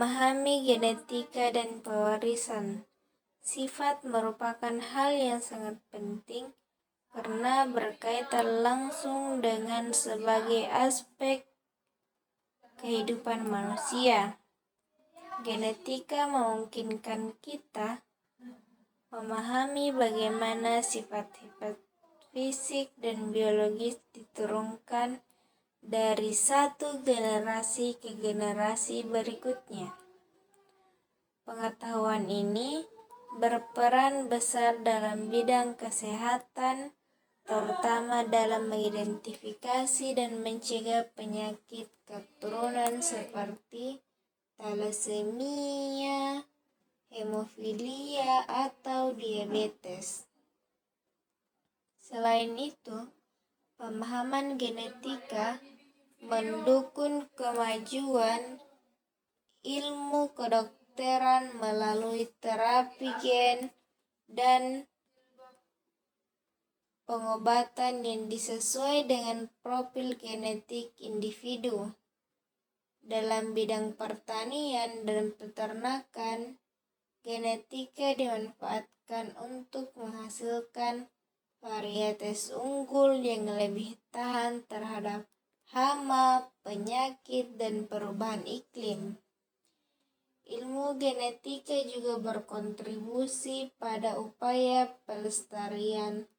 Memahami genetika dan pewarisan sifat merupakan hal yang sangat penting karena berkaitan langsung dengan sebagai aspek kehidupan manusia. Genetika memungkinkan kita memahami bagaimana sifat-sifat fisik dan biologis diturunkan dari satu generasi ke generasi berikutnya. Pengetahuan ini berperan besar dalam bidang kesehatan, terutama dalam mengidentifikasi dan mencegah penyakit keturunan seperti thalassemia, hemofilia, atau diabetes. Selain itu, pemahaman genetika mendukung kemajuan ilmu kedokteran melalui terapi gen dan pengobatan yang disesuaikan dengan profil genetik individu. Dalam bidang pertanian dan peternakan, genetika dimanfaatkan untuk menghasilkan varietas unggul yang lebih tahan terhadap hama, penyakit, dan perubahan iklim. Ilmu genetika juga berkontribusi pada upaya pelestarian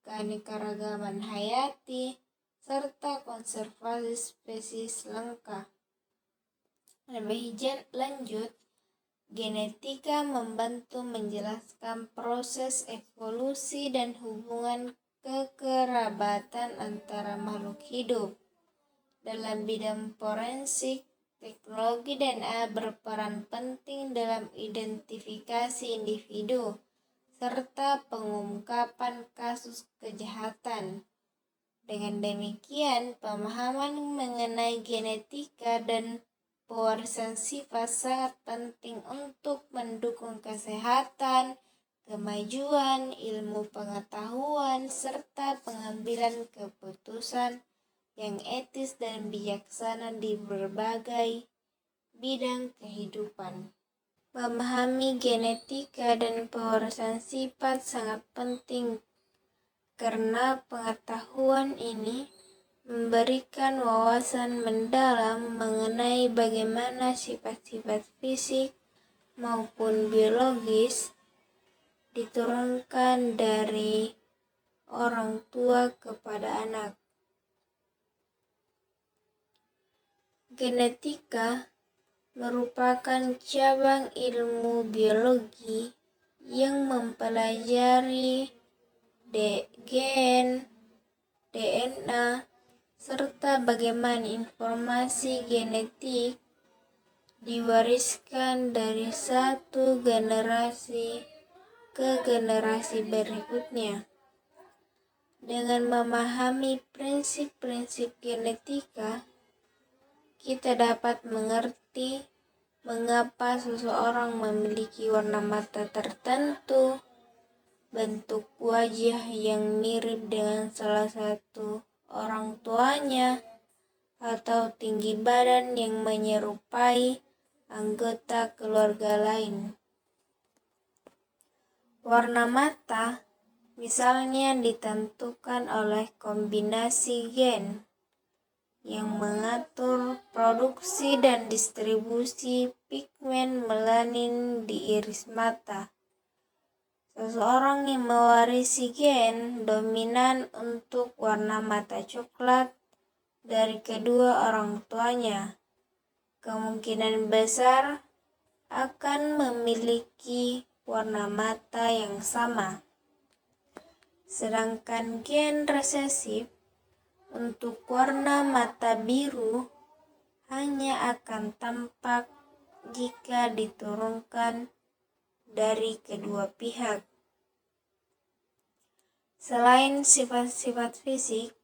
keanekaragaman hayati serta konservasi spesies langka. Lebih lanjut, genetika membantu menjelaskan proses evolusi dan hubungan kekerabatan antara makhluk hidup. Dalam bidang forensik, teknologi DNA berperan penting dalam identifikasi individu serta pengungkapan kasus kejahatan. Dengan demikian, pemahaman mengenai genetika dan pewarisan sifat sangat penting untuk mendukung kesehatan, kemajuan, ilmu pengetahuan, serta pengambilan keputusan yang etis dan bijaksana di berbagai bidang kehidupan. Memahami genetika dan pewarisan sifat sangat penting karena pengetahuan ini memberikan wawasan mendalam mengenai bagaimana sifat-sifat fisik maupun biologis diturunkan dari orang tua kepada anak. Genetika merupakan cabang ilmu biologi yang mempelajari gen, DNA, serta bagaimana informasi genetik diwariskan dari satu generasi ke generasi berikutnya. Dengan memahami prinsip-prinsip genetika, kita dapat mengerti mengapa seseorang memiliki warna mata tertentu, bentuk wajah yang mirip dengan salah satu orang tuanya, atau tinggi badan yang menyerupai anggota keluarga lain. Warna mata misalnya ditentukan oleh kombinasi gen yang mengatur produksi dan distribusi pigmen melanin di iris mata. Seseorang yang mewarisi gen dominan untuk warna mata coklat dari kedua orang tuanya, kemungkinan besar akan memiliki warna mata yang sama. Sedangkan gen resesif untuk warna mata biru hanya akan tampak jika diturunkan dari kedua pihak. Selain sifat-sifat fisik,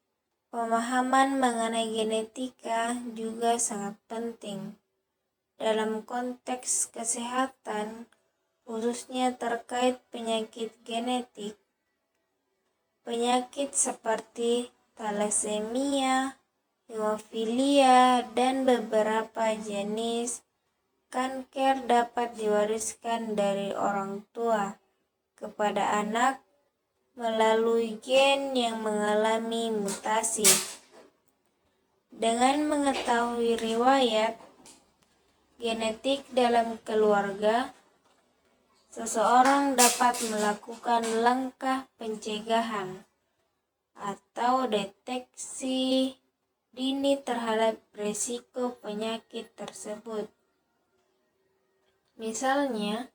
pemahaman mengenai genetika juga sangat penting dalam konteks kesehatan, khususnya terkait penyakit genetik. Penyakit seperti thalassemia, hemofilia, dan beberapa jenis kanker dapat diwariskan dari orang tua kepada anak melalui gen yang mengalami mutasi. Dengan mengetahui riwayat genetik dalam keluarga, seseorang dapat melakukan langkah pencegahan atau deteksi dini terhadap risiko penyakit tersebut. Misalnya,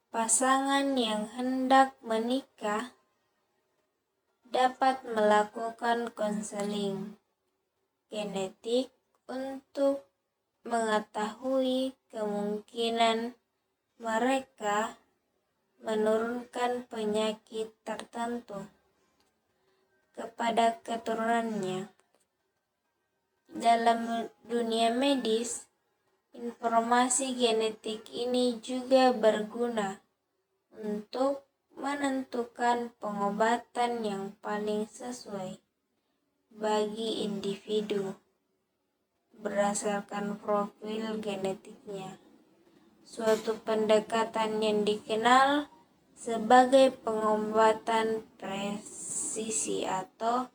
pasangan yang hendak menikah dapat melakukan konseling genetik untuk mengetahui kemungkinan mereka menurunkan penyakit tertentu kepada keturunannya. Dalam dunia medis, informasi genetik ini juga berguna untuk menentukan pengobatan yang paling sesuai bagi individu berdasarkan profil genetiknya. Suatu pendekatan yang dikenal sebagai pengobatan presisi atau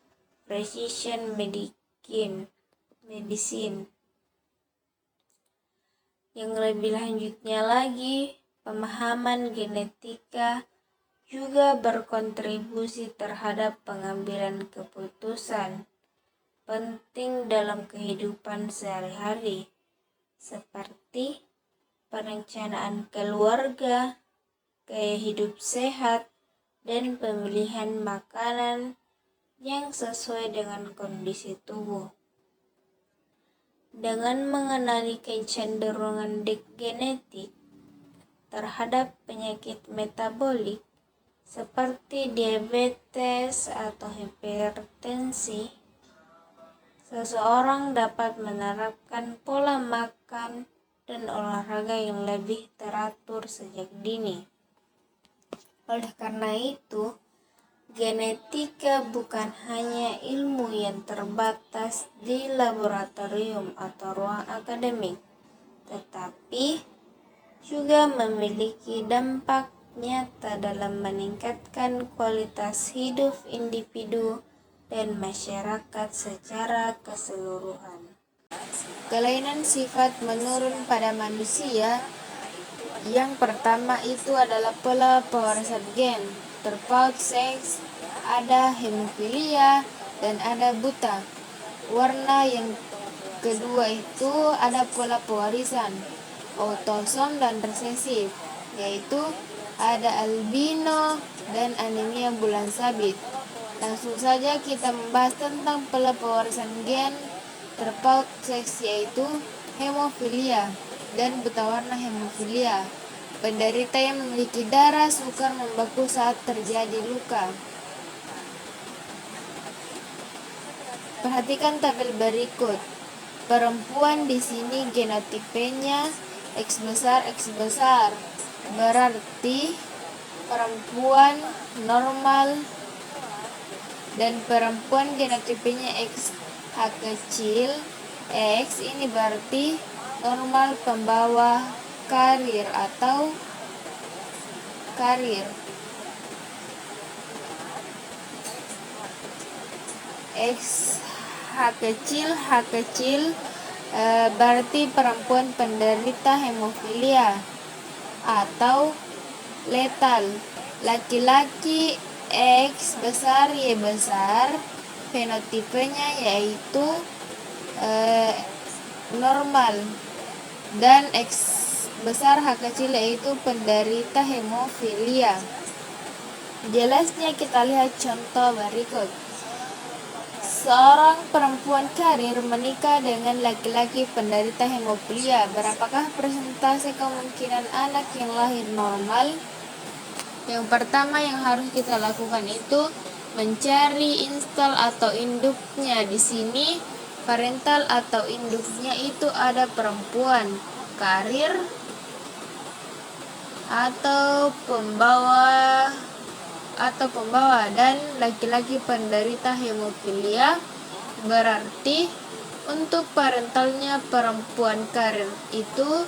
precision medicine. Yang lebih lanjutnya lagi, pemahaman genetika juga berkontribusi terhadap pengambilan keputusan penting dalam kehidupan sehari-hari, seperti perencanaan keluarga, gaya hidup sehat, dan pemilihan makanan yang sesuai dengan kondisi tubuh. Dengan mengenali kecenderungan genetik terhadap penyakit metabolik seperti diabetes atau hipertensi, seseorang dapat menerapkan pola makan dan olahraga yang lebih teratur sejak dini. Oleh karena itu, genetika bukan hanya ilmu yang terbatas di laboratorium atau ruang akademik, tetapi juga memiliki dampak nyata dalam meningkatkan kualitas hidup individu dan masyarakat secara keseluruhan. Kelainan sifat menurun pada manusia. Yang pertama itu adalah pola pewarisan gen, terpaut seks, ada hemofilia, dan ada buta. Warna yang kedua itu ada pola pewarisan, autosom dan resesif, yaitu ada albino dan anemia bulan sabit. Langsung saja kita membahas tentang pola pewarisan gen terpaut seks, yaitu hemofilia dan buta warna hemofilia. Penderita yang memiliki darah sukar membeku saat terjadi luka. Perhatikan tabel berikut. Perempuan di sini genotipenya X besar, berarti perempuan normal, dan perempuan genotipenya XH kecil, X ini berarti normal pembawa karir atau karir. H kecil berarti perempuan penderita hemofilia atau letal. Laki-laki X besar Y besar, fenotipenya yaitu normal, dan X besar H kecil yaitu penderita hemofilia. Jelasnya kita lihat contoh berikut. Seorang perempuan karir menikah dengan laki-laki penderita hemofilia. Berapakah persentase kemungkinan anak yang lahir normal? Yang pertama yang harus kita lakukan itu mencari instal atau induknya. Di sini parental atau induknya itu ada perempuan karir atau pembawa dan laki-laki penderita hemofilia, berarti Untuk parentalnya perempuan karir itu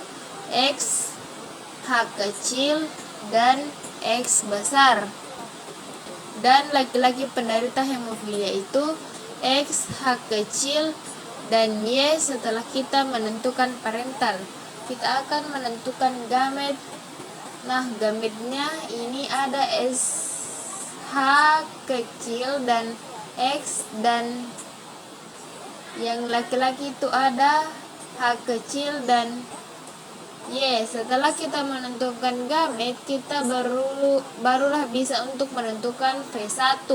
X, H kecil, dan X besar. Dan laki-laki penderita hemofilia itu X, H kecil, dan Y. Setelah kita menentukan parental, kita akan menentukan gamet. Nah, gametnya ini ada S, H kecil, dan X, dan yang laki-laki itu ada H kecil dan Y. Setelah kita menentukan gamet, kita barulah bisa untuk menentukan V1.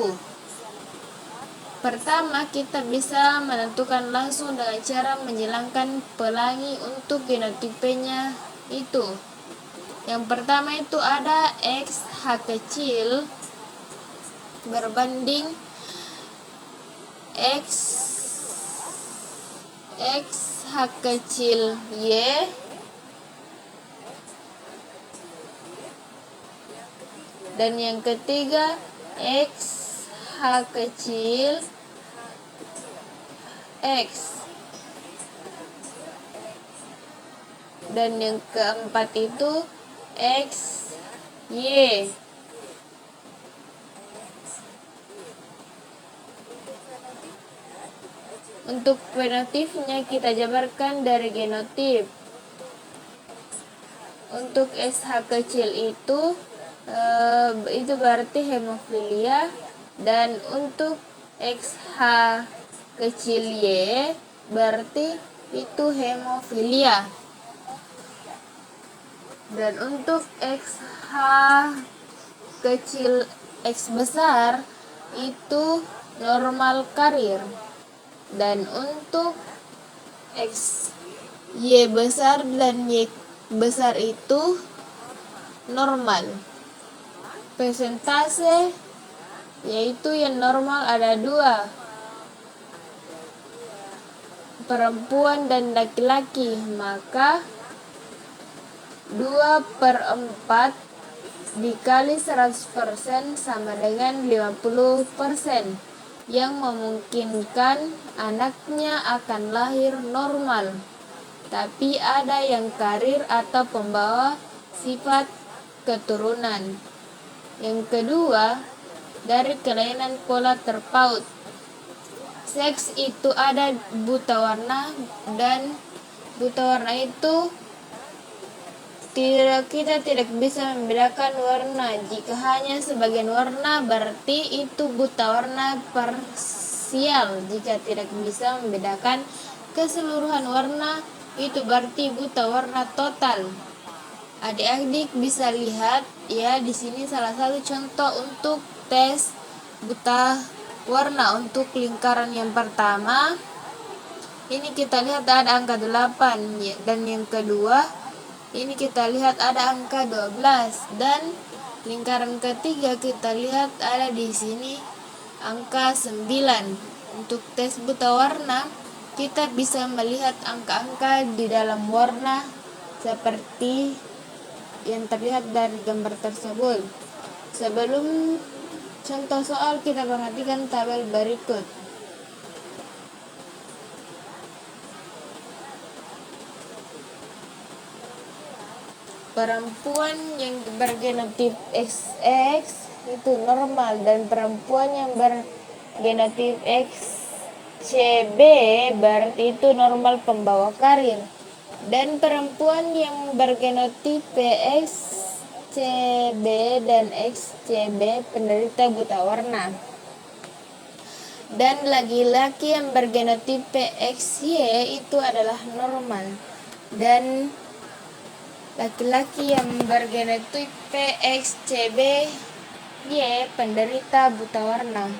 Pertama, kita bisa menentukan langsung dengan cara menghilangkan pelangi untuk genotipenya itu. Yang pertama itu ada X H kecil berbanding X H kecil Y, dan yang ketiga X H kecil X, dan yang keempat itu X Y. Untuk fenotipnya kita jabarkan dari genotip. Untuk SH kecil itu berarti hemofilia, dan untuk XH kecil Y berarti itu hemofilia, dan untuk XH kecil X besar itu normal karir, dan untuk X Y besar dan Y besar itu normal. Persentase yaitu yang normal ada 2, perempuan dan laki-laki, maka 2/4 dikali 100% sama dengan 50%, yang memungkinkan anaknya akan lahir normal, tapi ada yang karir atau pembawa sifat keturunan. Yang kedua, dari kelainan pola terpaut. Seks itu ada buta warna, dan buta warna itu kita tidak bisa membedakan warna. Jika hanya sebagian warna berarti itu buta warna parsial. Jika tidak bisa membedakan keseluruhan warna itu berarti buta warna total. Adik-adik bisa lihat ya, di sini salah satu contoh untuk tes buta warna. Untuk lingkaran yang pertama ini kita lihat ada angka 8 ya, dan yang kedua ini kita lihat ada angka 12, dan lingkaran ketiga kita lihat ada di sini angka 9. Untuk tes buta warna kita bisa melihat angka-angka di dalam warna seperti yang terlihat dari gambar tersebut. Sebelum contoh soal, kita perhatikan tabel berikut. Perempuan yang bergenotip XX itu normal, dan perempuan yang bergenotip XCB berarti itu normal pembawa karir, dan perempuan yang bergenotip XCB dan XCB penderita buta warna, dan laki-laki yang bergenotip XY itu adalah normal, dan laki-laki yang bergenotip XCB Y penderita buta warna.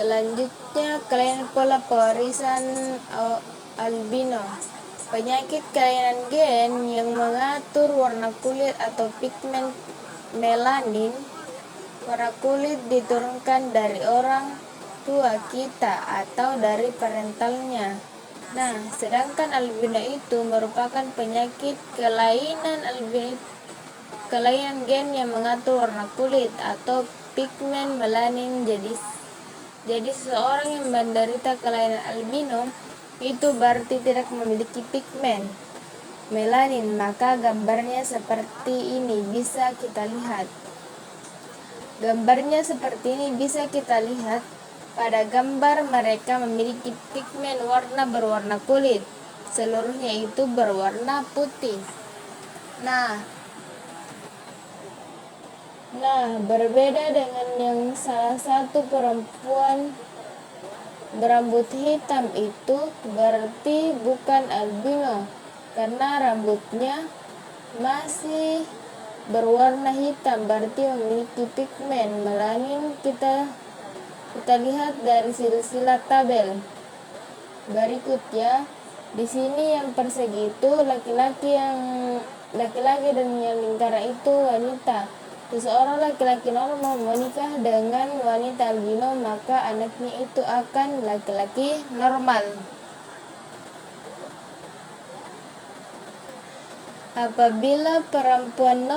Selanjutnya, kelainan pola pewarisan albino. Penyakit kelainan gen yang mengatur warna kulit atau pigmen melanin warna kulit diturunkan dari orang tua kita atau dari parentalnya. Nah, sedangkan albino itu merupakan penyakit kelainan gen yang mengatur warna kulit atau pigmen melanin. Jadi seseorang yang menderita kelainan albino itu berarti tidak memiliki pigmen melanin. Maka gambarnya seperti ini bisa kita lihat. Pada gambar mereka memiliki pigmen warna berwarna kulit. Seluruhnya itu berwarna putih. Nah, berbeda dengan yang salah satu perempuan berambut hitam itu berarti bukan albino karena rambutnya masih berwarna hitam, berarti memiliki pigmen melanin. Kita lihat dari silsilah tabel berikut ya. Di sini yang persegi itu laki-laki dan yang lingkaran itu wanita. Seseorang laki-laki normal menikah dengan wanita albino, maka anaknya itu akan laki-laki normal. Apabila perempuan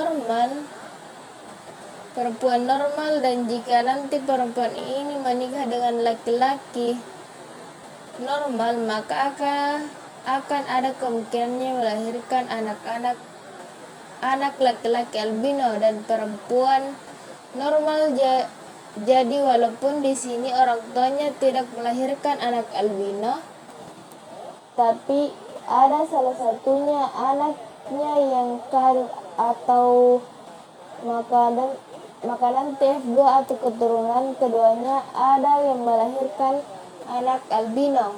normal dan jika nanti perempuan ini menikah dengan laki-laki normal, maka akan ada kemungkinannya melahirkan anak laki-laki albino dan perempuan normal. Jadi walaupun di sini orang tuanya tidak melahirkan anak albino, tapi ada salah satunya anaknya yang atau makanan TF2 atau keturunan keduanya ada yang melahirkan anak albino.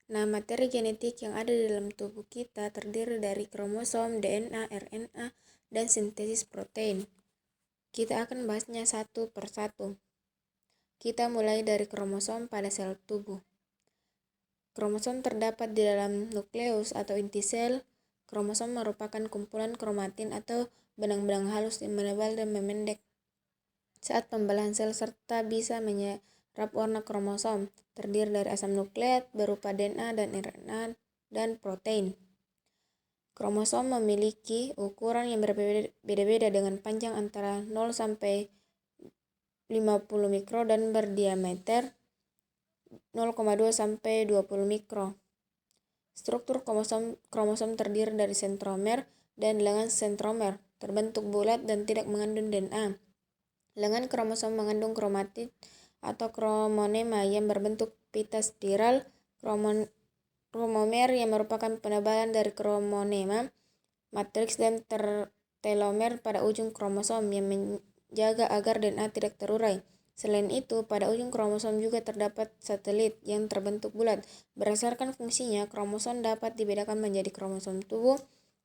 Nah, materi genetik yang ada di dalam tubuh kita terdiri dari kromosom, DNA, RNA, dan sintesis protein. Kita akan bahasnya satu persatu. Kita mulai dari kromosom pada sel tubuh. Kromosom terdapat di dalam nukleus atau inti sel. Kromosom merupakan kumpulan kromatin atau benang-benang halus yang menebal dan memendek saat pembelahan sel serta bisa menyerap warna. Kromosom terdiri dari asam nukleat berupa DNA dan RNA dan protein. Kromosom memiliki ukuran yang berbeda-beda dengan panjang antara 0 sampai 50 mikro dan berdiameter 0,2 sampai 20 mikro. Struktur kromosom terdiri dari sentromer dan lengan. Sentromer terbentuk bulat dan tidak mengandung DNA. Lengan kromosom mengandung kromatid atau kromonema yang berbentuk pita spiral. Kromomer yang merupakan penebalan dari kromonema matriks dan telomer pada ujung kromosom yang menjaga agar DNA tidak terurai. Selain itu, pada ujung kromosom juga terdapat satelit yang terbentuk bulat. Berdasarkan fungsinya, kromosom dapat dibedakan menjadi kromosom tubuh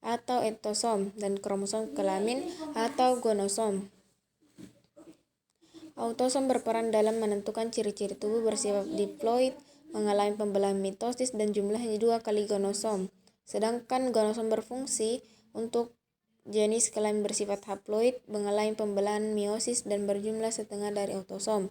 atau autosom dan kromosom kelamin atau gonosom. Autosom berperan dalam menentukan ciri-ciri tubuh bersifat diploid, mengalami pembelahan mitosis dan jumlahnya 2 kali gonosom. Sedangkan gonosom berfungsi untuk jenis kelamin bersifat haploid, mengalami pembelahan meiosis dan berjumlah setengah dari autosom.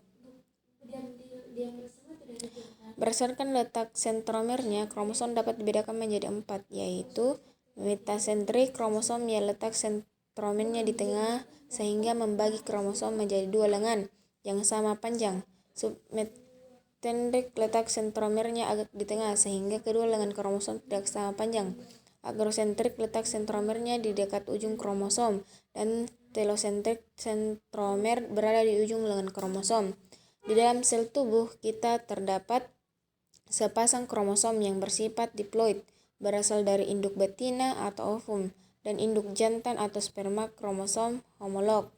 Berdasarkan letak sentromernya, kromosom dapat dibedakan menjadi 4, yaitu metasentrik kromosom yang letak sentromernya di tengah sehingga membagi kromosom menjadi 2 lengan yang sama panjang. Submetentrik letak sentromernya agak di tengah sehingga kedua lengan kromosom tidak sama panjang. Agrosentrik letak sentromernya di dekat ujung kromosom dan telosentrik sentromer berada di ujung lengan kromosom. Di dalam sel tubuh kita terdapat sepasang kromosom yang bersifat diploid berasal dari induk betina atau ovum dan induk jantan atau sperma. Kromosom homolog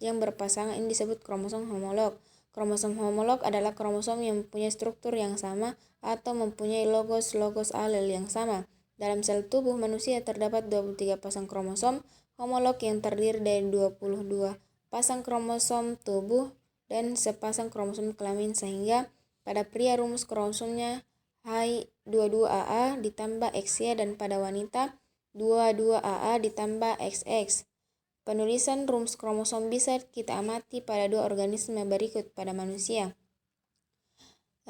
yang berpasangan ini disebut kromosom homolog. Kromosom homolog adalah kromosom yang mempunyai struktur yang sama atau mempunyai logos alel yang sama. Dalam sel tubuh manusia terdapat 23 pasang kromosom homolog yang terdiri dari 22 pasang kromosom tubuh dan sepasang kromosom kelamin, sehingga pada pria rumus kromosomnya Hy22AA ditambah XY dan pada wanita 22AA ditambah XX. Penulisan rumus kromosom bisa kita amati pada dua organisme berikut. Pada manusia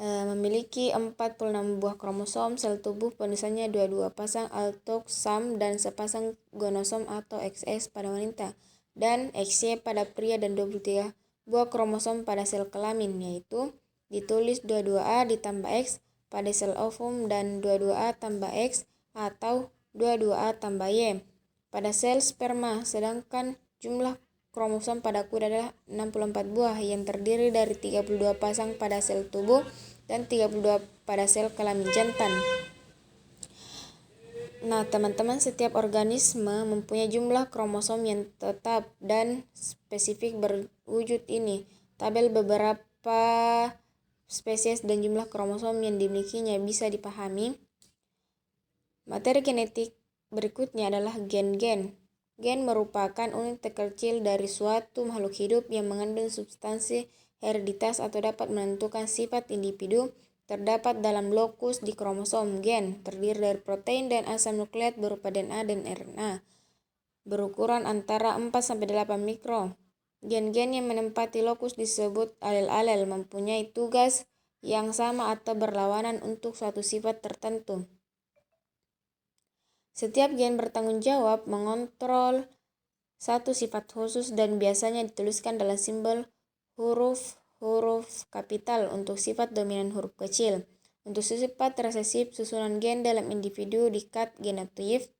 memiliki 46 buah kromosom, sel tubuh penulisannya 22 pasang autosom dan sepasang gonosom atau XX pada wanita, dan XY pada pria, dan 23 buah kromosom pada sel kelamin, yaitu ditulis 22A ditambah X pada sel ovum dan 22A tambah X atau 22A tambah Y pada sel sperma, sedangkan jumlah kromosom pada kuda adalah 64 buah yang terdiri dari 32 pasang pada sel tubuh dan 32 pada sel kelamin jantan. Nah, teman-teman, setiap organisme mempunyai jumlah kromosom yang tetap dan spesifik berwujud ini. Tabel beberapa spesies dan jumlah kromosom yang dimilikinya bisa dipahami. Materi genetik berikutnya adalah gen-gen. Gen merupakan unit terkecil dari suatu makhluk hidup yang mengandung substansi hereditas atau dapat menentukan sifat individu. Terdapat dalam lokus di kromosom. Gen terdiri dari protein dan asam nukleat berupa DNA dan RNA berukuran antara 4-8 mikro. Gen-gen yang menempati lokus disebut alel-alel, mempunyai tugas yang sama atau berlawanan untuk suatu sifat tertentu. Setiap gen bertanggung jawab mengontrol satu sifat khusus dan biasanya dituliskan dalam simbol huruf kapital untuk sifat dominan huruf kecil. Untuk sifat resesif, susunan gen dalam individu dikat genotipe.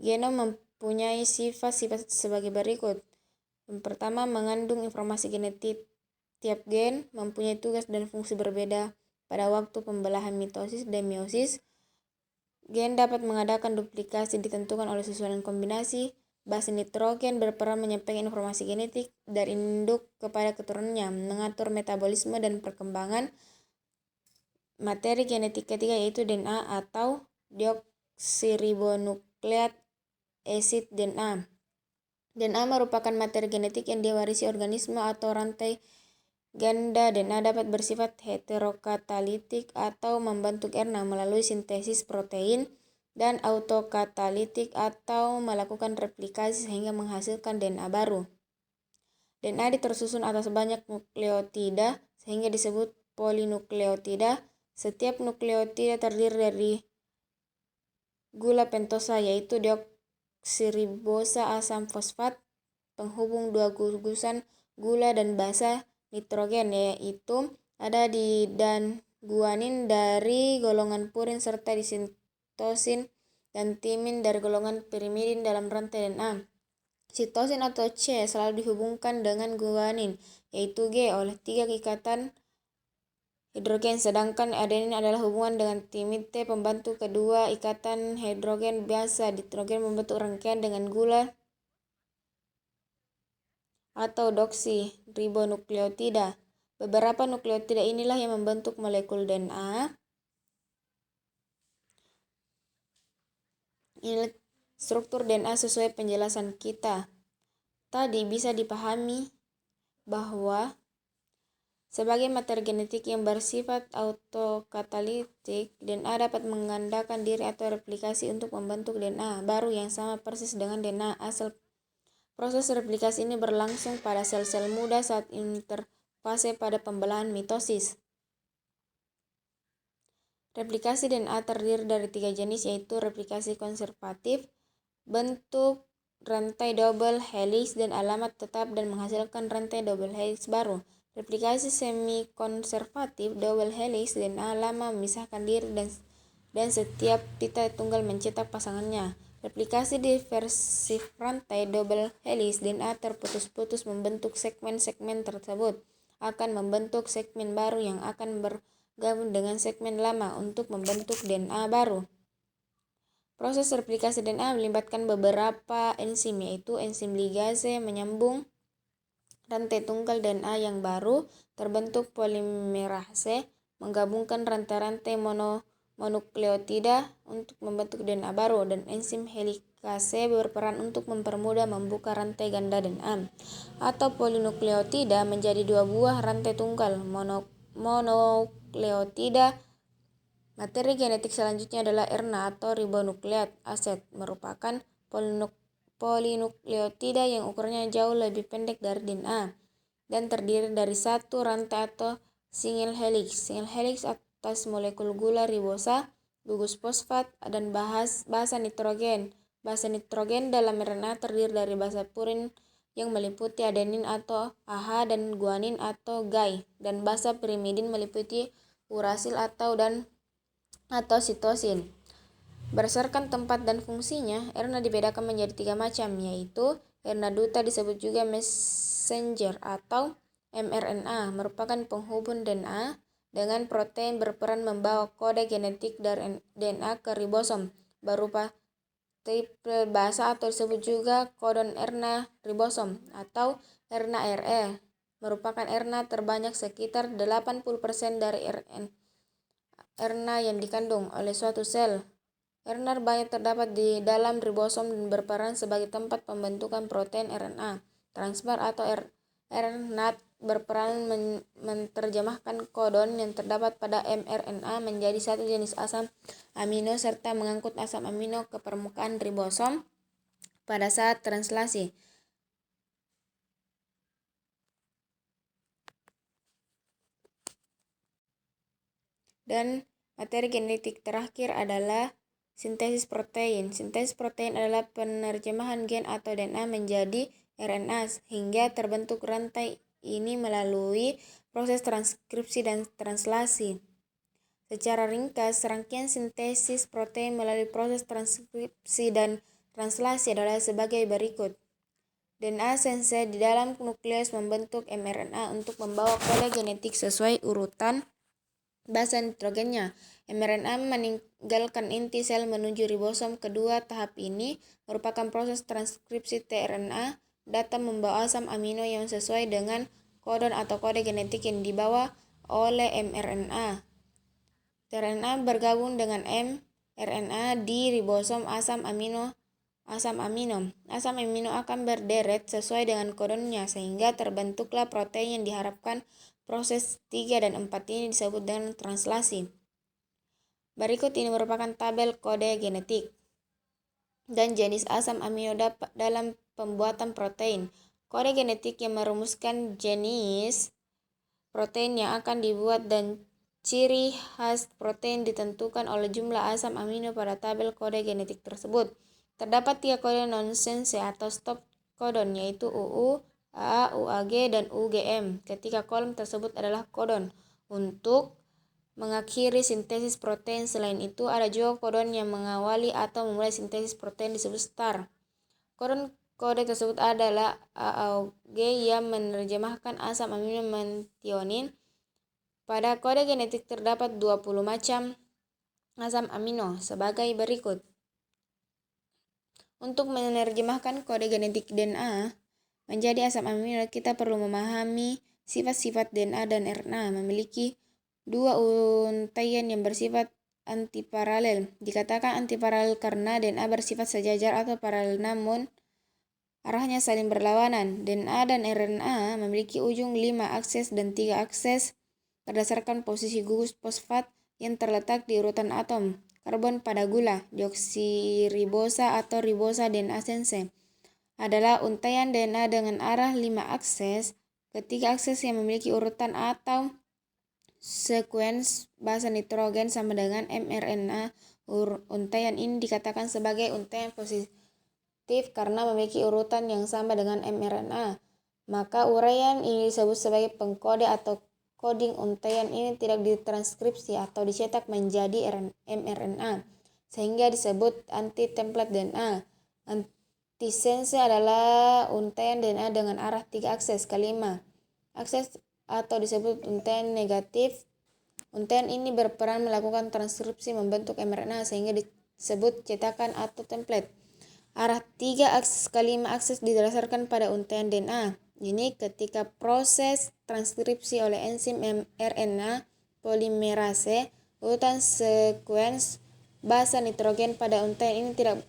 Genom mempunyai sifat-sifat sebagai berikut. Yang pertama, mengandung informasi genetik. Tiap gen mempunyai tugas dan fungsi berbeda pada waktu pembelahan mitosis dan meiosis. Gen dapat mengadakan duplikasi ditentukan oleh susunan kombinasi. Base nitrogen berperan menyampaikan informasi genetik dari induk kepada keturunannya, mengatur metabolisme dan perkembangan. Materi genetik ketiga yaitu DNA atau deoksiribonukleat acid DNA. DNA merupakan materi genetik yang diwarisi organisme atau rantai ganda. DNA dapat bersifat heterokatalitik atau membentuk RNA melalui sintesis protein, dan autokatalitik atau melakukan replikasi sehingga menghasilkan DNA baru. DNA tersusun atas banyak nukleotida sehingga disebut polinukleotida. Setiap nukleotida terdiri dari gula pentosa yaitu deoksiribosa asam fosfat, penghubung dua gugusan gula dan basa nitrogen yaitu ada dan guanin dari golongan purin serta disitosin dan timin dari golongan pirimidin dalam rantai DNA. Sitosin atau C selalu dihubungkan dengan guanin yaitu G oleh 3 ikatan hidrogen, sedangkan adenin adalah hubungan dengan timid T pembantu kedua ikatan hidrogen basa. Nitrogen membentuk rangkaian dengan gula atau deoksiribonukleotida. Beberapa nukleotida inilah yang membentuk molekul DNA. Ini struktur DNA sesuai penjelasan kita. Tadi bisa dipahami bahwa sebagai materi genetik yang bersifat autokatalitik, DNA dapat menggandakan diri atau replikasi untuk membentuk DNA baru yang sama persis dengan DNA asal. Proses replikasi ini berlangsung pada sel-sel muda saat interfase pada pembelahan mitosis. Replikasi DNA terdiri dari 3 jenis yaitu replikasi konservatif, bentuk rantai double helix dan alamat tetap dan menghasilkan rantai double helix baru. Replikasi semi-konservatif double helix DNA lama memisahkan diri dan setiap pita tunggal mencetak pasangannya. Replikasi diversif rantai double helix DNA terputus-putus membentuk segmen-segmen tersebut akan membentuk segmen baru yang akan bergabung dengan segmen lama untuk membentuk DNA baru. Proses replikasi DNA melibatkan beberapa enzim yaitu enzim ligase menyambung rantai tunggal DNA yang baru, terbentuk polimerase, menggabungkan rantai-rantai monukleotida untuk membentuk DNA baru, dan enzim replikasi berperan untuk mempermudah membuka rantai ganda DNA atau polinukleotida menjadi dua buah rantai tunggal monokleotida. Materi genetik selanjutnya adalah RNA atau ribonukleat asid, merupakan polinukleotida yang ukurannya jauh lebih pendek dari DNA dan terdiri dari satu rantai atau single helix. Single helix atas molekul gula ribosa, gugus fosfat, dan basa nitrogen. Basa nitrogen dalam RNA terdiri dari basa purin yang meliputi adenin atau AH dan guanin atau GAI, dan basa pirimidin meliputi urasil atau sitosin. Berdasarkan tempat dan fungsinya, RNA dibedakan menjadi 3 macam, yaitu RNA duta disebut juga messenger atau mRNA, merupakan penghubung DNA dengan protein berperan membawa kode genetik dari DNA ke ribosom berupa triple basa atau disebut juga kodon RNA ribosom atau RNA-RE, merupakan RNA terbanyak sekitar 80% dari RNA yang dikandung oleh suatu sel. RNA banyak terdapat di dalam ribosom dan berperan sebagai tempat pembentukan protein RNA transfer atau RNA berperan menerjemahkan kodon yang terdapat pada mRNA menjadi satu jenis asam amino serta mengangkut asam amino ke permukaan ribosom pada saat translasi. Dan materi genetik terakhir adalah sintesis protein. Sintesis protein adalah penerjemahan gen atau DNA menjadi RNA hingga terbentuk rantai ini melalui proses transkripsi dan translasi. Secara ringkas, rangkaian sintesis protein melalui proses transkripsi dan translasi adalah sebagai berikut. DNA sense di dalam nukleus membentuk mRNA untuk membawa kode genetik sesuai urutan basa nitrogennya. mRNA meninggalkan inti sel menuju ribosom. Kedua tahap ini merupakan proses transkripsi tRNA. Data membawa asam amino yang sesuai dengan kodon atau kode genetik yang dibawa oleh mRNA. tRNA bergabung dengan mRNA di ribosom asam amino. Asam amino akan berderet sesuai dengan kodonnya sehingga terbentuklah protein yang diharapkan. Proses 3 dan 4 ini disebut dengan translasi. Berikut ini merupakan tabel kode genetik dan jenis asam amino dalam pembuatan protein. Kode genetik yang merumuskan jenis protein yang akan dibuat dan ciri khas protein ditentukan oleh jumlah asam amino pada tabel kode genetik tersebut. Terdapat 3 kode nonsense atau stop codon, yaitu UU, AA, UAG, dan UGM. Ketiga kolom tersebut adalah kodon untuk mengakhiri sintesis protein. Selain itu, ada juga kodon yang mengawali atau memulai sintesis protein disebut star. Kodon kode tersebut adalah AUG yang menerjemahkan asam amino metionin. Pada kode genetik terdapat 20 macam asam amino sebagai berikut. Untuk menerjemahkan kode genetik DNA menjadi asam amino, kita perlu memahami sifat-sifat DNA dan RNA memiliki dua untaian yang bersifat antiparalel. Dikatakan antiparalel karena DNA bersifat sejajar atau paralel namun arahnya saling berlawanan. DNA dan RNA memiliki ujung 5 akses dan 3 akses berdasarkan posisi gugus fosfat yang terletak di urutan atom karbon pada gula. Deoksiribosa atau ribosa DNA sense adalah untaian DNA dengan arah 5 akses. Ketiga akses yang memiliki urutan atau sekuens basa nitrogen sama dengan mRNA. Untaian ini dikatakan sebagai untaian positif karena memiliki urutan yang sama dengan mRNA. Maka uraian ini disebut sebagai pengkode atau coding. Untaian ini tidak ditranskripsi atau dicetak menjadi mRNA sehingga disebut anti-template DNA. Antisense adalah untaian DNA dengan arah 3 akses ke 5 akses atau disebut untaian negatif. Untaian ini berperan melakukan transkripsi membentuk mRNA sehingga disebut cetakan atau template. Arah 3 akses ke 5 akses didasarkan pada untaian DNA. Ini ketika proses transkripsi oleh enzim RNA polimerase, urutan sekuens basa nitrogen pada untaian ini tidak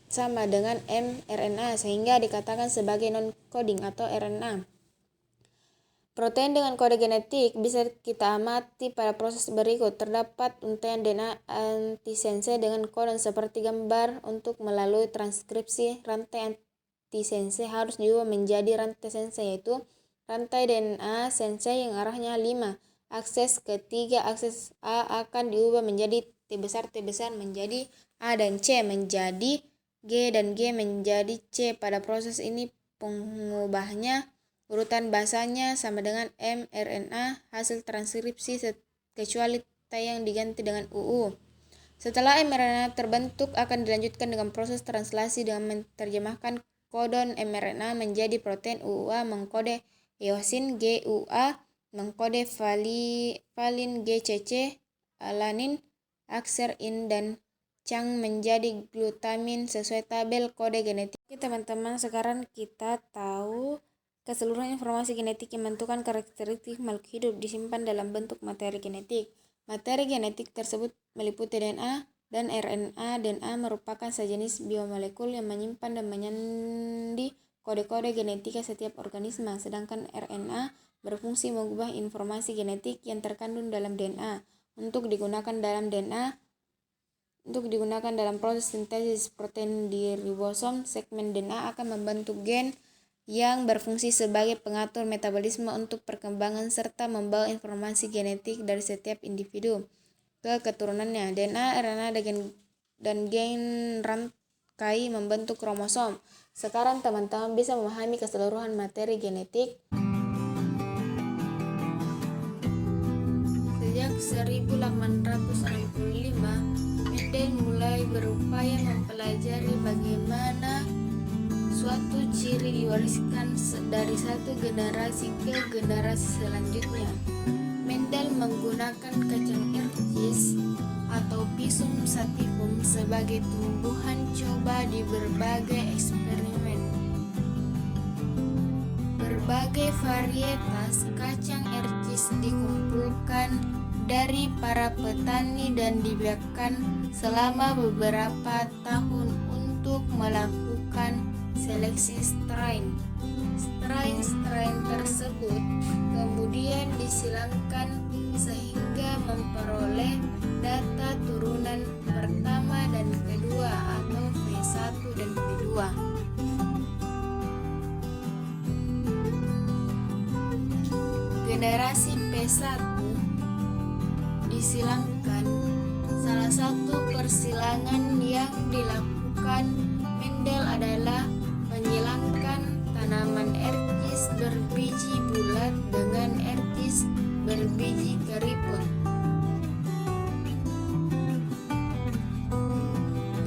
sama dengan mRNA sehingga dikatakan sebagai non-coding atau RNA. Protein dengan kode genetik bisa kita amati pada proses berikut. Terdapat untaian DNA antisense dengan kodon seperti gambar. Untuk melalui transkripsi, rantai antisense harus diubah menjadi rantai sense, yaitu rantai DNA sense yang arahnya 5. Akses ketiga, akses A akan diubah menjadi T besar menjadi A dan C menjadi G dan G menjadi C. Pada proses ini pengubahnya urutan basanya sama dengan mRNA hasil transkripsi kecuali T yang diganti dengan UU. Setelah mRNA terbentuk akan dilanjutkan dengan proses translasi dengan menerjemahkan kodon mRNA menjadi protein. UUA mengkode eosin, GUA mengkode valin, GCC alanin, akserin dan Cang menjadi glutamin sesuai tabel kode genetik. Oke teman-teman, sekarang kita tahu keseluruhan informasi genetik yang menentukan karakteristik makhluk hidup disimpan dalam bentuk materi genetik. Materi genetik tersebut meliputi DNA dan RNA. DNA merupakan sejenis biomolekul yang menyimpan dan menyandi kode-kode genetika setiap organisme, sedangkan RNA berfungsi mengubah informasi genetik yang terkandung dalam DNA untuk digunakan dalam proses sintesis protein di ribosom. Segmen DNA akan membentuk gen yang berfungsi sebagai pengatur metabolisme untuk perkembangan serta membawa informasi genetik dari setiap individu ke keturunannya. DNA, RNA, dan gen rangkai membentuk kromosom. Sekarang teman-teman bisa memahami keseluruhan materi genetik. Sejak 1865, Mendel mulai berupaya mempelajari bagaimana suatu ciri diwariskan dari satu generasi ke generasi selanjutnya. Mendel menggunakan kacang ercis atau Pisum sativum sebagai tumbuhan coba di berbagai eksperimen. Berbagai varietas kacang ercis dikumpulkan dari para petani dan dibiarkan selama beberapa tahun untuk melakukan seleksi strain. Strain tersebut kemudian disilangkan sehingga memperoleh data turunan pertama dan kedua atau V1 dan V2. Generasi P1 disilangkan. Salah satu persilangan yang dilakukan Mendel adalah menyilangkan tanaman ercis berbiji bulat dengan ercis berbiji keriput.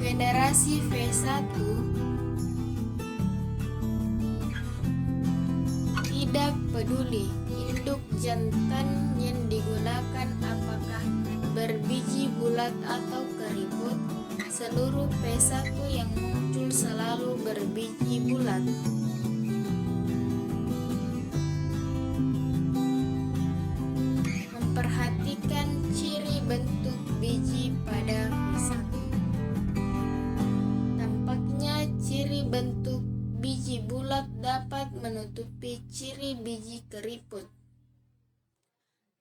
Generasi V1 tidak peduli induk jantan yang digunakan apakah berbiji bulat atau keriput. Seluruh P1 yang muncul selalu berbiji bulat. Memperhatikan ciri bentuk biji pada P1. Tampaknya ciri bentuk biji bulat dapat menutupi ciri biji keriput.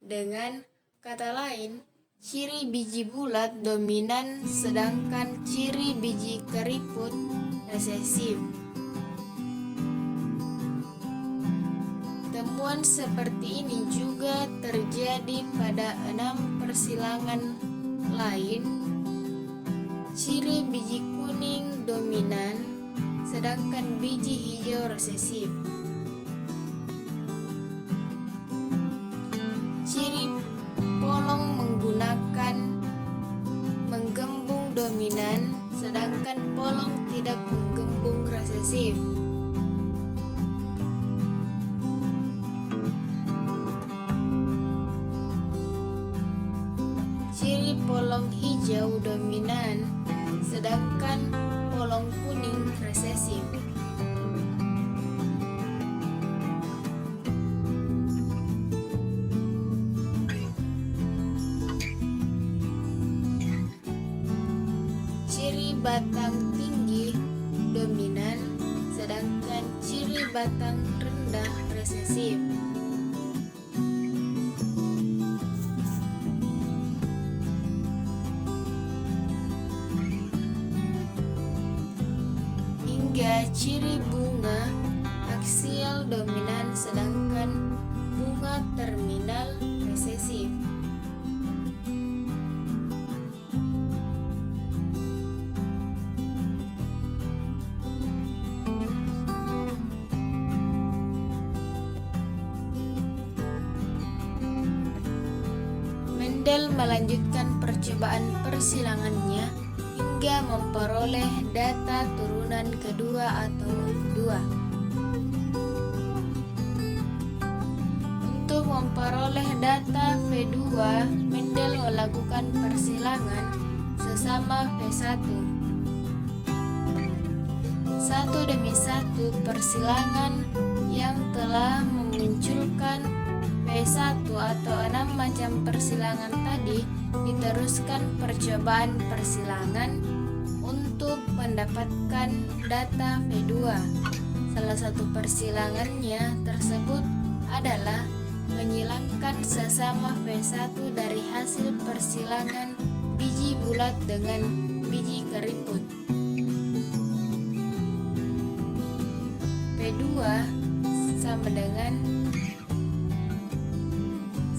Dengan kata lain, ciri biji bulat dominan sedangkan ciri biji keriput resesif. Temuan seperti ini juga terjadi pada 6 persilangan lain. Ciri biji kuning dominan sedangkan biji hijau resesif. Ciri polong menggunakan menggembung dominan sedangkan polong tidak menggembung resesif. Ciri polong hijau dominan sedangkan polong kuning resesif. Ciri batang tinggi batang rendah resesif. Hingga ciri bunga aksial dominan sedangkan bunga terminal resesif. Mendel melanjutkan percobaan persilangannya hingga memperoleh data turunan kedua atau V2. Untuk memperoleh data V2, Mendel melakukan persilangan sesama V1. Satu demi satu persilangan yang telah memunculkan V1 atau 6 macam persilangan tadi diteruskan percobaan persilangan untuk mendapatkan data V2. Salah satu persilangannya tersebut adalah menyilangkan sesama V1 dari hasil persilangan biji bulat dengan biji keriput. V2 sama dengan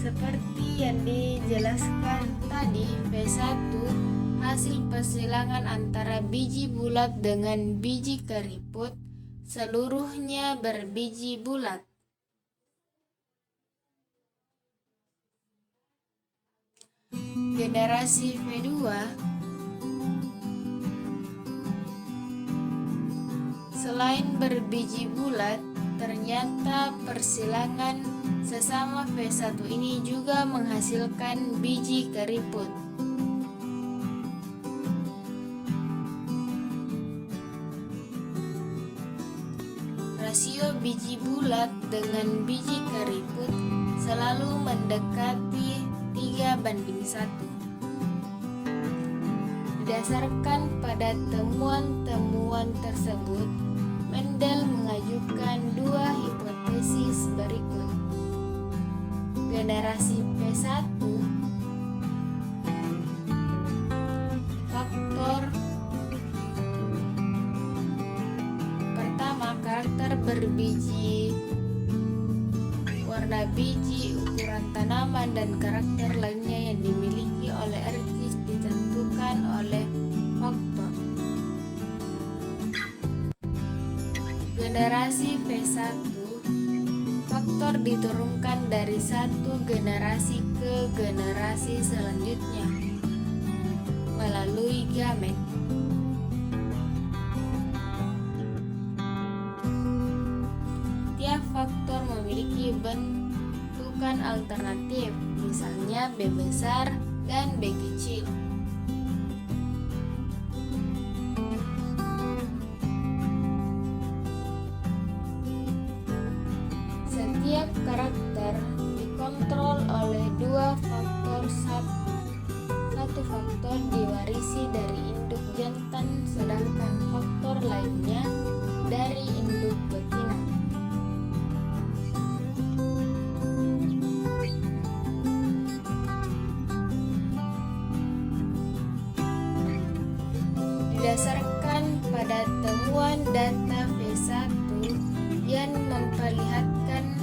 seperti yang dijelaskan tadi, V1 hasil persilangan antara biji bulat dengan biji keriput, seluruhnya berbiji bulat. Generasi V2 selain berbiji bulat, ternyata persilangan sesama V1 ini juga menghasilkan biji keriput. Rasio biji bulat dengan biji keriput selalu mendekati 3:1. Berdasarkan pada temuan-temuan tersebut, Mendel mengajukan dua hipotesis berikut. Generasi V1, faktor pertama, karakter berbiji, warna biji, ukuran tanaman, dan karakter lainnya yang dimiliki oleh artis ditentukan oleh faktor. Generasi V1, faktor diturunkan dari satu generasi ke generasi selanjutnya melalui gamet. Tiap faktor memiliki bentukan alternatif, misalnya B besar dan B kecil. Setiap karakter dikontrol oleh dua faktor. Satu faktor diwarisi dari induk jantan, sedangkan faktor lainnya dari induk betina. Didasarkan pada temuan data V1 yang memperlihatkan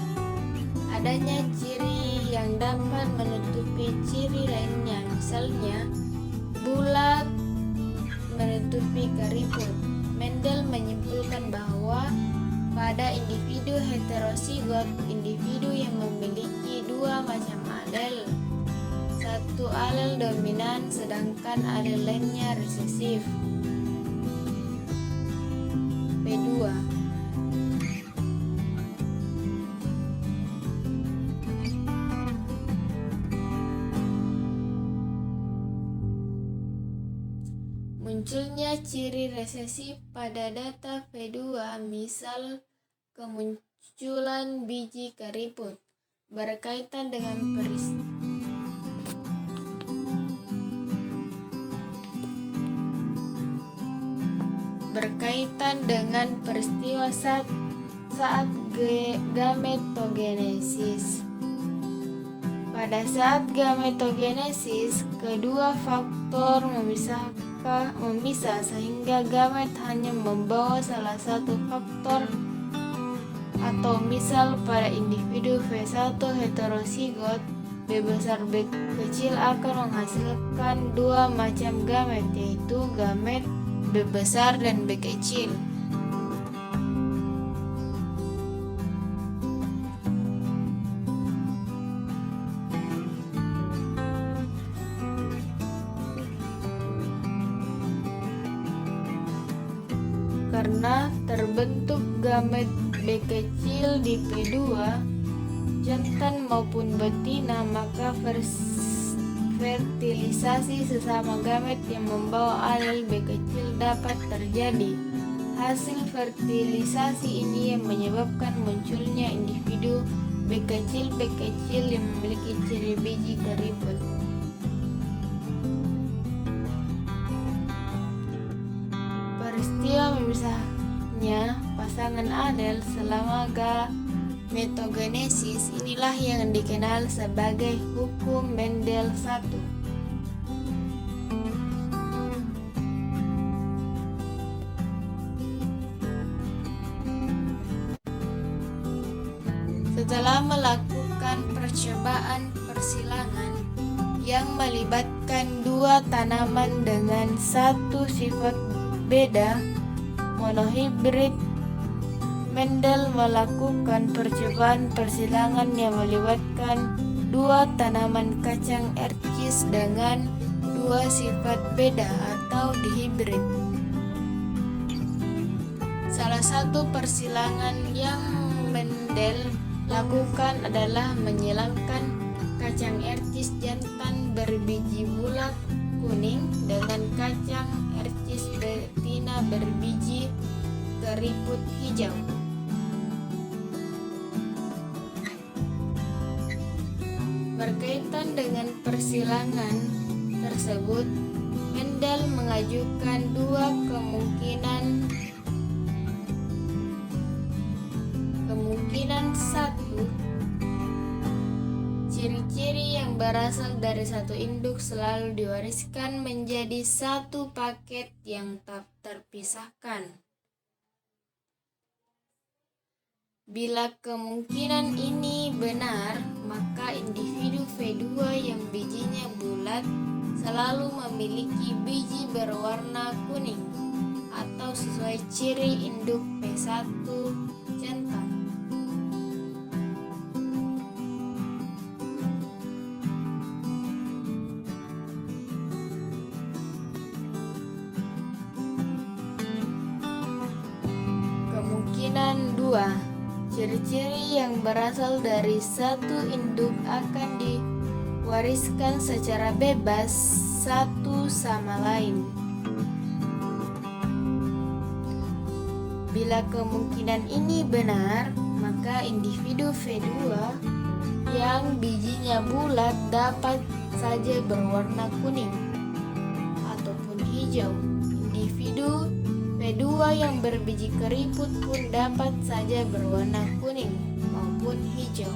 adanya ciri yang dapat menutupi ciri lainnya, misalnya bulat menutupi keriput, Mendel menyimpulkan bahwa pada individu heterozigot, individu yang memiliki dua macam alel, satu alel dominan sedangkan alel lainnya resesif. V2. Munculnya ciri resesif pada data V2, misal kemunculan biji keriput, berkaitan dengan saat gametogenesis. Pada saat gametogenesis, kedua faktor memisah sehingga gamet hanya membawa salah satu faktor, atau misal pada individu V1 heterozigot, B besar B kecil akan menghasilkan dua macam gamet, yaitu gamet B besar dan B kecil. Karena terbentuk gamet B kecil di P2, jantan maupun betina, maka fertilisasi sesama gamet yang membawa alel B kecil dapat terjadi. Hasil fertilisasi ini yang menyebabkan munculnya individu B kecil yang memiliki ciri biji keriput. Peristiwa memisahnya pasangan alel selama gametogenesis inilah yang dikenal sebagai hukum Mendel I. Setelah melakukan percobaan persilangan yang melibatkan dua tanaman dengan satu sifat beda, monohibrid, Mendel melakukan percobaan persilangan yang melibatkan dua tanaman kacang ercis dengan dua sifat beda atau dihibrid. Salah satu persilangan yang Mendel lakukan adalah menyilangkan kacang ercis jantan berbiji bulat kuning dengan kacang ercis betina berbiji keriput hijau. Berkaitan dengan persilangan tersebut, Mendel mengajukan dua kemungkinan. Satu, ciri-ciri yang berasal dari satu induk selalu diwariskan menjadi satu paket yang tak terpisahkan. Bila kemungkinan ini benar, maka individu V2 yang bijinya bulat selalu memiliki biji berwarna kuning atau sesuai ciri induk P1 jantan. Kemungkinan 2, ciri-ciri yang berasal dari satu induk akan diwariskan secara bebas satu sama lain. Bila kemungkinan ini benar, maka individu V2 yang bijinya bulat dapat saja berwarna kuning ataupun hijau. Individu V2 yang berbiji keriput pun dapat saja berwarna kuning maupun hijau.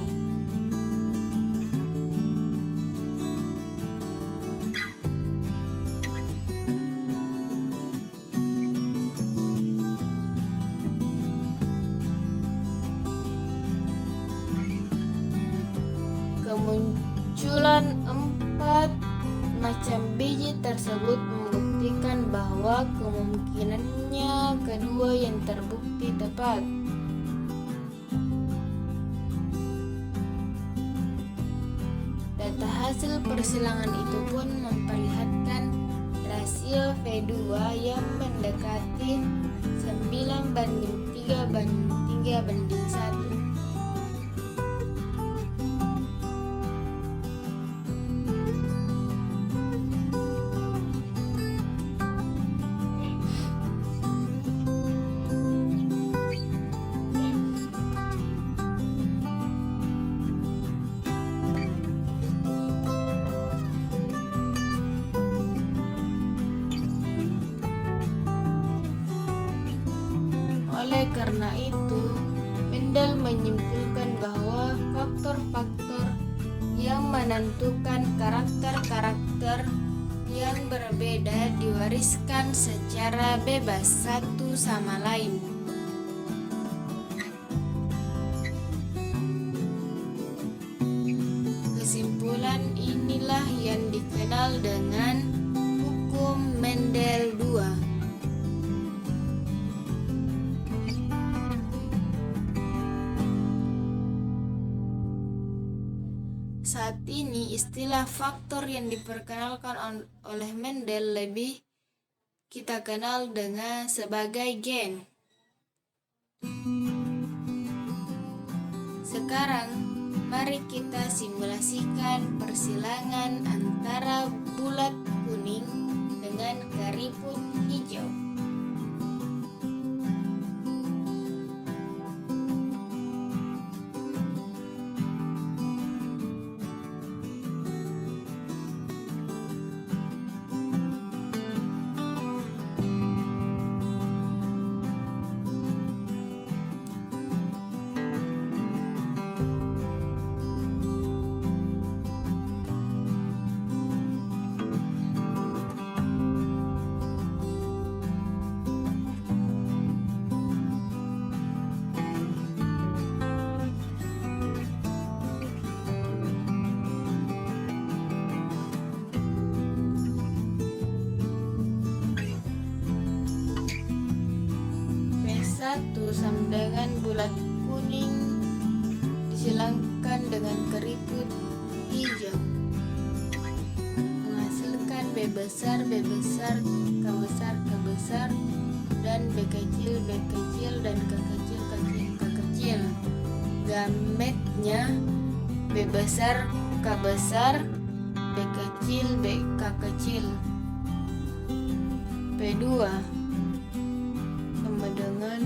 Kemunculan 4 macam biji tersebut membuktikan bahwa kemungkinannya kedua yang terbukti tepat. Data hasil persilangan itu pun memperlihatkan rasio V2 yang mendekati 9:3:1. Oleh karena itu, Mendel menyimpulkan bahwa faktor-faktor yang menentukan karakter-karakter yang berbeda diwariskan secara bebas satu sama lain. Kesimpulan inilah yang dikenal dengan hukum Mendel II. Saat ini istilah faktor yang diperkenalkan oleh Mendel lebih kita kenal dengan sebagai gen. Sekarang mari kita simulasikan persilangan antara bulat kuning dengan keriput hijau. P1 sama dengan bulat kuning disilangkan dengan keriput hijau menghasilkan B besar, K besar, K besar, dan B kecil, dan K kecil. Gametnya B besar, K besar, B kecil, K kecil. P2 sama dengan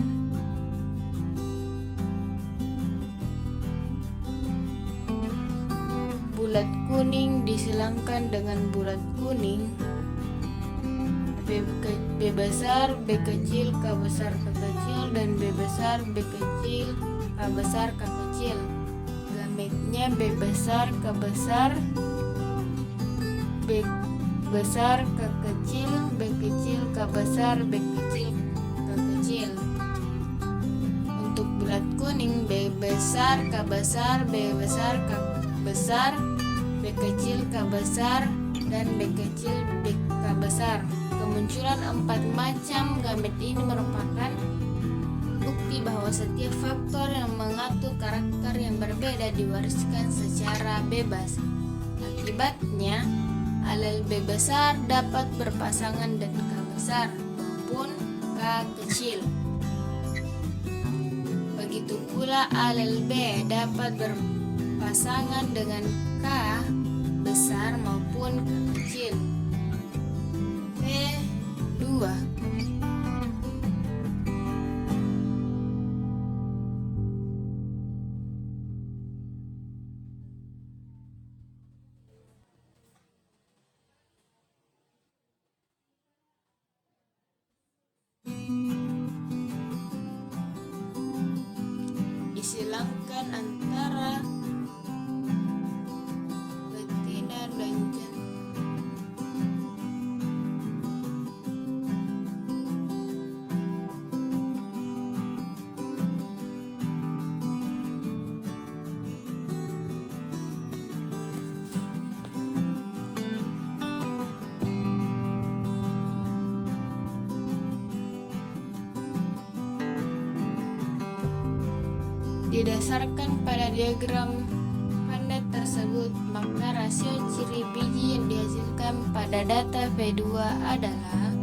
bulat kuning disilangkan dengan bulat kuning, B besar, B kecil, K besar, K kecil, dan B besar, B kecil, K besar, K kecil. Gametnya B besar, K besar, B besar, K kecil, B kecil, K besar, B kecil, K kecil. Untuk bulat kuning B besar, K besar, B besar, K besar, B kecil, K besar, dan B kecil, K besar. Kemunculan 4 macam gamet ini merupakan bukti bahwa setiap faktor yang mengatur karakter yang berbeda diwariskan secara bebas. Akibatnya, alel B besar dapat berpasangan dengan K besar maupun K kecil. Begitu pula alel B dapat berpasangan dengan K besar maupun K kecil. P2 disilangkan antara betina dan jantan. Didasarkan pada diagram Pandet tersebut, maka rasio ciri biji yang dihasilkan pada data V2 adalah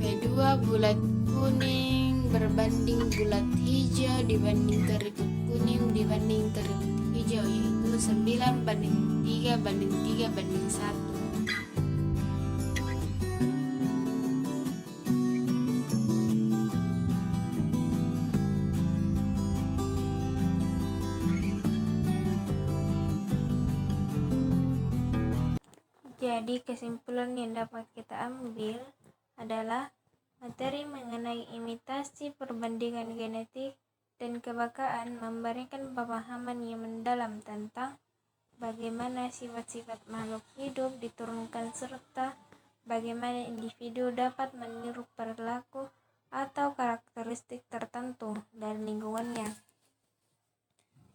V2 bulat kuning berbanding bulat hijau dibanding keriput kuning dibanding keriput hijau, yaitu 9:3:3:1. Jadi kesimpulan yang dapat kita ambil adalah materi mengenai imitasi perbandingan genetik dan kebakaan memberikan pemahaman yang mendalam tentang bagaimana sifat-sifat makhluk hidup diturunkan serta bagaimana individu dapat meniru perilaku atau karakteristik tertentu dari lingkungannya.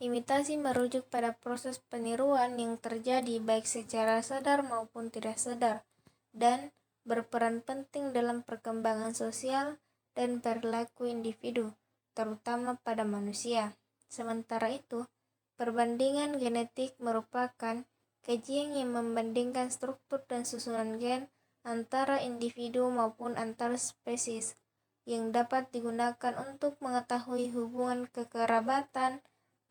Imitasi merujuk pada proses peniruan yang terjadi baik secara sadar maupun tidak sadar dan berperan penting dalam perkembangan sosial dan perilaku individu, terutama pada manusia. Sementara itu, perbandingan genetik merupakan kajian yang membandingkan struktur dan susunan gen antara individu maupun antar spesies yang dapat digunakan untuk mengetahui hubungan kekerabatan,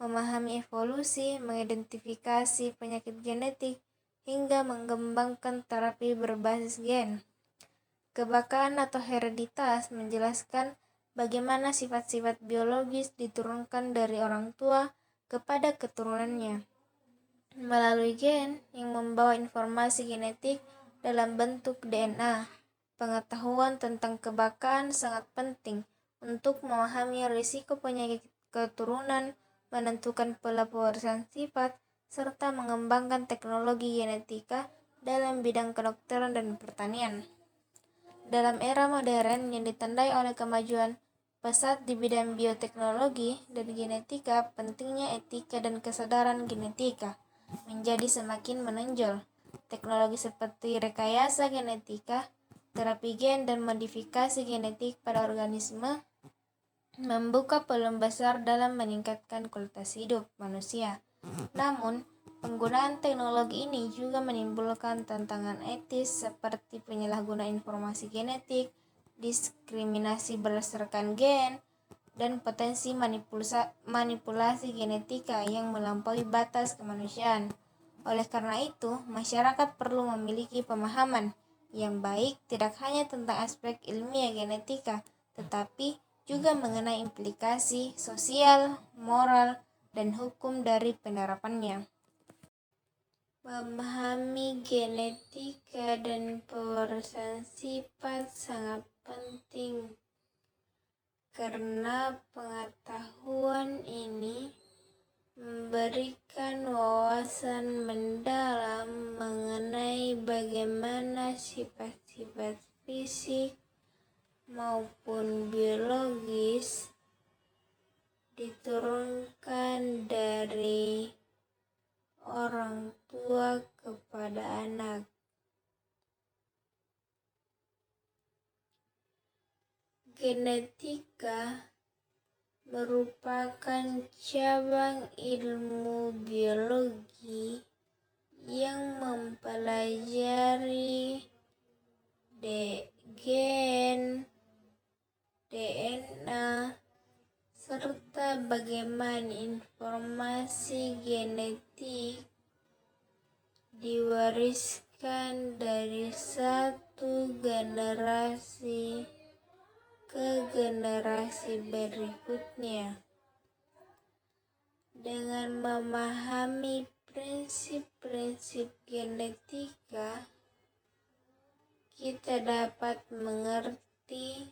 memahami evolusi, mengidentifikasi penyakit genetik, hingga mengembangkan terapi berbasis gen. Kebakaan atau hereditas menjelaskan bagaimana sifat-sifat biologis diturunkan dari orang tua kepada keturunannya melalui gen yang membawa informasi genetik dalam bentuk DNA. Pengetahuan tentang kebakaan sangat penting untuk memahami risiko penyakit keturunan, menentukan pelaporisan sifat, serta mengembangkan teknologi genetika dalam bidang kedokteran dan pertanian. Dalam era modern yang ditandai oleh kemajuan pesat di bidang bioteknologi dan genetika, pentingnya etika dan kesadaran genetika menjadi semakin menonjol. Teknologi seperti rekayasa genetika, terapi gen, dan modifikasi genetik pada organisme membuka peluang besar dalam meningkatkan kualitas hidup manusia. Namun, penggunaan teknologi ini juga menimbulkan tantangan etis seperti penyalahgunaan informasi genetik, diskriminasi berdasarkan gen, dan potensi manipulasi genetika yang melampaui batas kemanusiaan. Oleh karena itu, masyarakat perlu memiliki pemahaman yang baik tidak hanya tentang aspek ilmiah genetika, tetapi juga mengenai implikasi sosial, moral, dan hukum dari penerapannya. Memahami genetika dan pewarisan sifat sangat penting karena pengetahuan ini memberikan wawasan mendalam mengenai bagaimana sifat-sifat fisik maupun biologis diturunkan dari orang tua kepada anak. Genetika merupakan cabang ilmu biologi yang mempelajari gen, DNA, serta bagaimana informasi genetik diwariskan dari satu generasi ke generasi berikutnya. Dengan memahami prinsip-prinsip genetika, kita dapat mengerti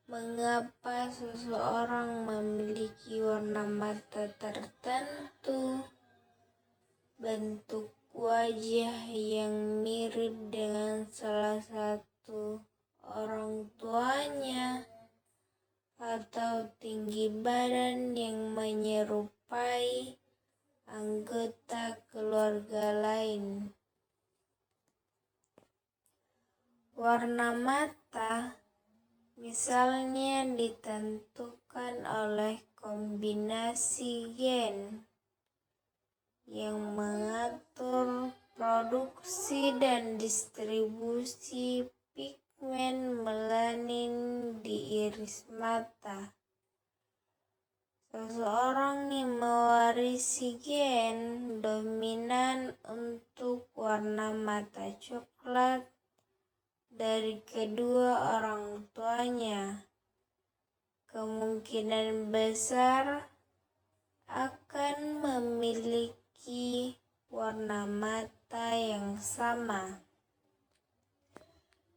mengapa seseorang memiliki warna mata tertentu, bentuk wajah yang mirip dengan salah satu orang tuanya, atau tinggi badan yang menyerupai anggota keluarga lain. Warna mata misalnya ditentukan oleh kombinasi gen yang mengatur produksi dan distribusi pigmen melanin di iris mata. Seseorang yang mewarisi gen dominan untuk warna mata coklat dari kedua orang tuanya, kemungkinan besar akan memiliki warna mata data yang sama.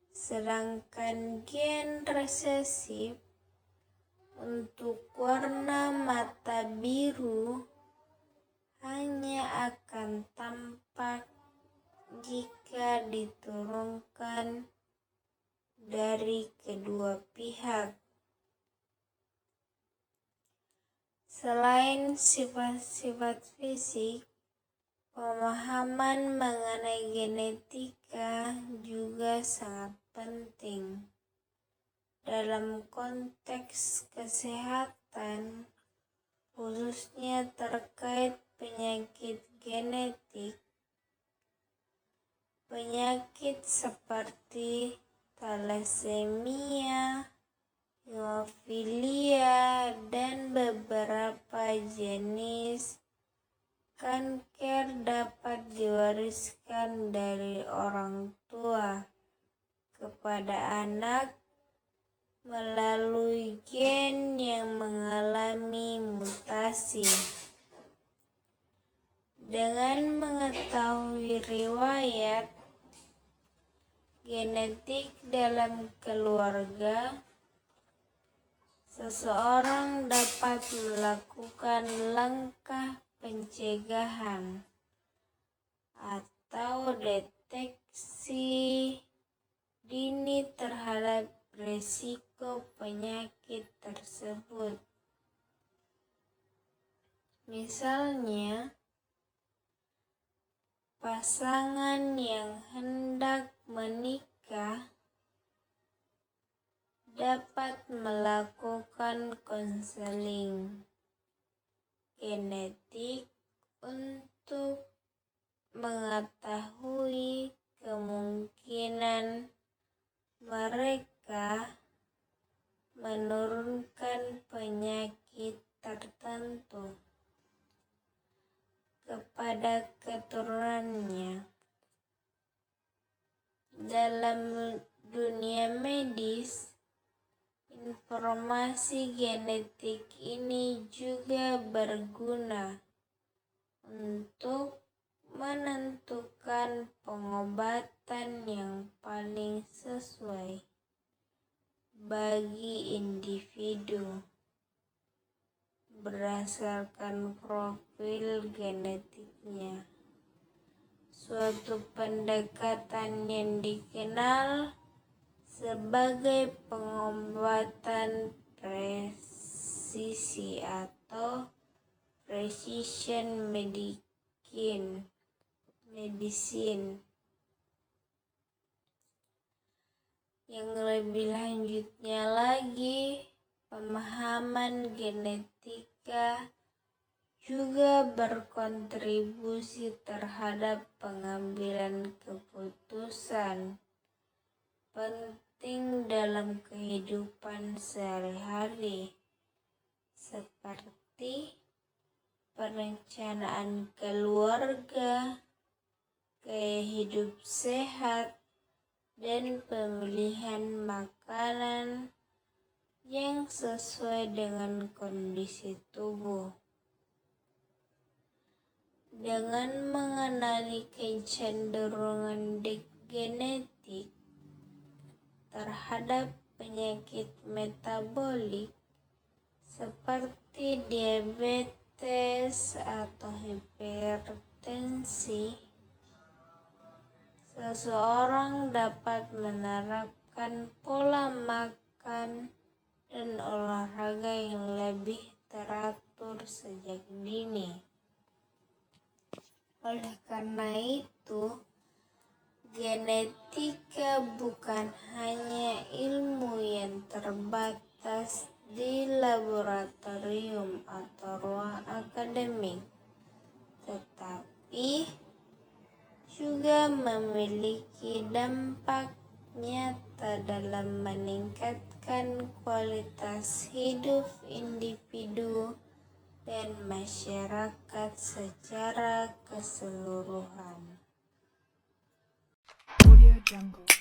Sedangkan gen resesif untuk warna mata biru hanya akan tampak jika diturunkan dari kedua pihak. Selain sifat-sifat fisik, pemahaman mengenai genetika juga sangat penting dalam konteks kesehatan, khususnya terkait penyakit genetik. Penyakit seperti thalassemia, hemofilia, dan beberapa jenis kanker dapat diwariskan dari orang tua kepada anak melalui gen yang mengalami mutasi. Dengan mengetahui riwayat genetik dalam keluarga, seseorang dapat melakukan langkah pencegahan atau deteksi dini terhadap risiko penyakit tersebut. Misalnya, pasangan yang hendak menikah dapat melakukan konseling genetik untuk mengetahui kemungkinan mereka menurunkan penyakit tertentu kepada keturunannya. Dalam dunia medis, informasi genetik ini juga berguna untuk menentukan pengobatan yang paling sesuai bagi individu berdasarkan profil genetiknya. Suatu pendekatan yang dikenal sebagai pengobatan presisi atau precision medicine. Yang lebih lanjutnya lagi, pemahaman genetika juga berkontribusi terhadap pengambilan keputusan penting dalam kehidupan sehari-hari, seperti perencanaan keluarga, gaya hidup sehat, dan pemilihan makanan yang sesuai dengan kondisi tubuh. Dengan mengenali kecenderungan genetik terhadap penyakit metabolik seperti diabetes atau hipertensi, seseorang dapat menerapkan pola makan dan olahraga yang lebih teratur sejak dini. Oleh karena itu, genetika bukan hanya ilmu yang terbatas di laboratorium atau ruang akademik, tetapi juga memiliki dampak nyata dalam meningkatkan kualitas hidup individu dan masyarakat secara keseluruhan. Audio Jungle.